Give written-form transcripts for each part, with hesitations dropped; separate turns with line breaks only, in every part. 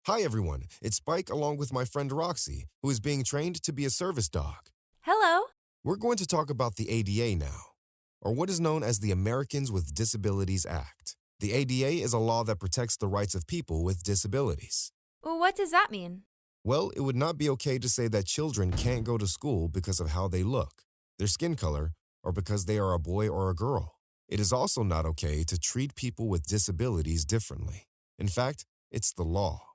Hi everyone, it's Spike along with my friend Roxy, who is being trained to be a service dog.
Hello.
We're going to talk about the ADA now, or what is known as the Americans with Disabilities Act. The ADA is a law that protects the rights of people with disabilities.
What does that mean?
Well, it would not be okay to say that children can't go to school because of how they look, their skin color, or because they are a boy or a girl. It is also not okay to treat people with disabilities differently. In fact, it's the law.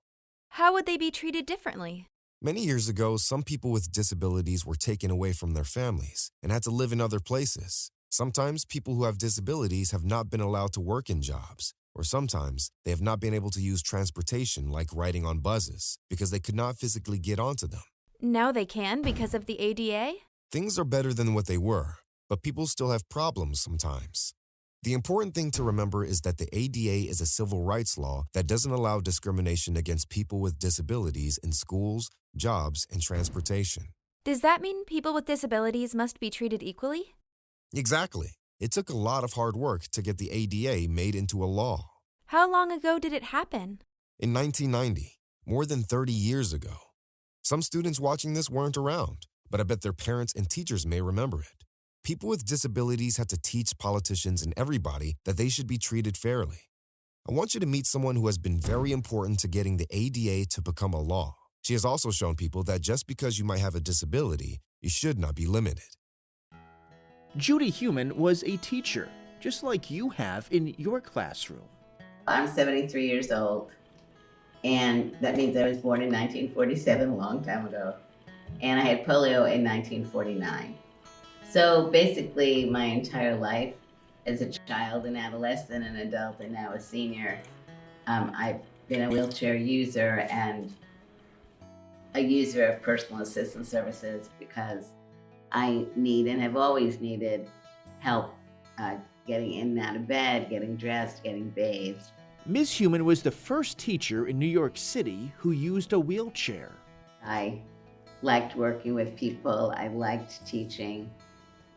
How would they be treated differently?
Many years ago, some people with disabilities were taken away from their families and had to live in other places. Sometimes people who have disabilities have not been allowed to work in jobs, or sometimes they have not been able to use transportation like riding on buses because they could not physically get onto them.
Now they can because of the ADA?
Things are better than what they were, but people still have problems sometimes. The important thing to remember is that the ADA is a civil rights law that doesn't allow discrimination against people with disabilities in schools, jobs, and transportation.
Does that mean people with disabilities must be treated equally?
Exactly. It took a lot of hard work to get the ADA made into a law.
How long ago did it happen?
In 1990, more than 30 years ago. Some students watching this weren't around, but I bet their parents and teachers may remember it. People with disabilities had to teach politicians and everybody that they should be treated fairly. I want you to meet someone who has been very important to getting the ADA to become a law. She has also shown people that just because you might have a disability, you should not be limited.
Judy Heumann was a teacher, just like you have in your classroom.
I'm 73 years old, and that means I was born in 1947, a long time ago, and I had polio in 1949. So basically, my entire life, as a child, an adolescent, an adult, and now a senior, I've been a wheelchair user and a user of personal assistance services because I need and have always needed help getting in and out of bed, getting dressed, getting bathed.
Ms. Heumann was the first teacher in New York City who used a wheelchair.
I liked working with people, I liked teaching,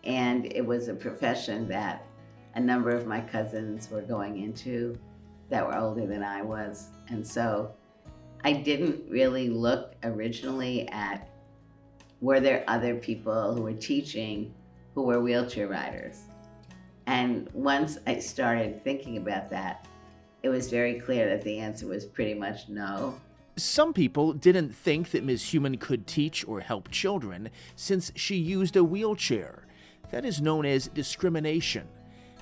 and it was a profession that a number of my cousins were going into that were older than I was. And so I didn't really look originally at were there other people who were teaching who were wheelchair riders. And once I started thinking about that, it was very clear that the answer was pretty much no.
Some people didn't think that Ms. Heumann could teach or help children since she used a wheelchair. That is known as discrimination.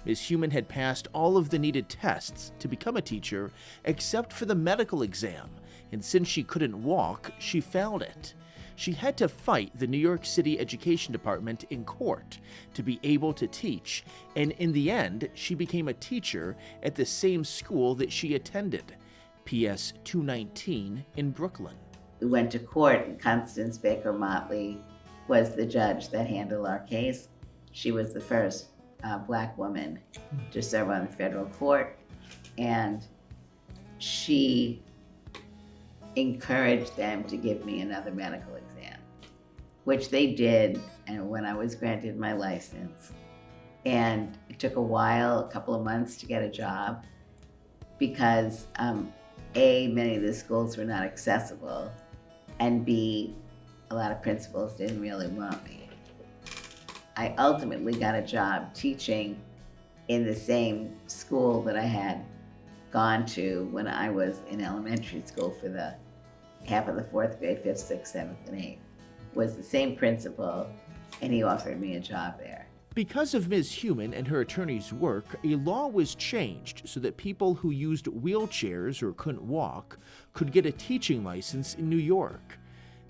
Ms. Heumann had passed all of the needed tests to become a teacher except for the medical exam, and since she couldn't walk, she failed it. She had to fight the New York City Education Department in court to be able to teach, and in the end, she became a teacher at the same school that she attended, PS 219 in Brooklyn.
We went to court, and Constance Baker Motley was the judge that handled our case. She was the first Black woman to serve on the federal court, and she encouraged them to give me another medical exam, which they did, and when I was granted my license. And it took a while, a couple of months to get a job because A, many of the schools were not accessible, and B, a lot of principals didn't really want me. I ultimately got a job teaching in the same school that I had gone to when I was in elementary school for the half of the fourth grade, fifth, sixth, seventh, and eighth. Was the same principal, and he offered me a job there.
Because of Ms. Heumann and her attorney's work, a law was changed so that people who used wheelchairs or couldn't walk could get a teaching license in New York.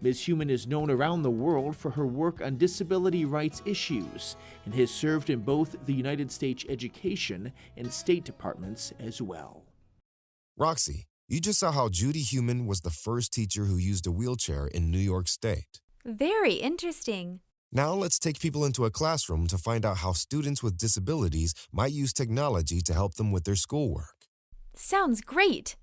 Ms. Heumann is known around the world for her work on disability rights issues and has served in both the United States Education and State Departments as well.
Roxy, you just saw how Judy Heumann was the first teacher who used a wheelchair in New York State.
Very interesting.
Now let's take people into a classroom to find out how students with disabilities might use technology to help them with their schoolwork.
Sounds great.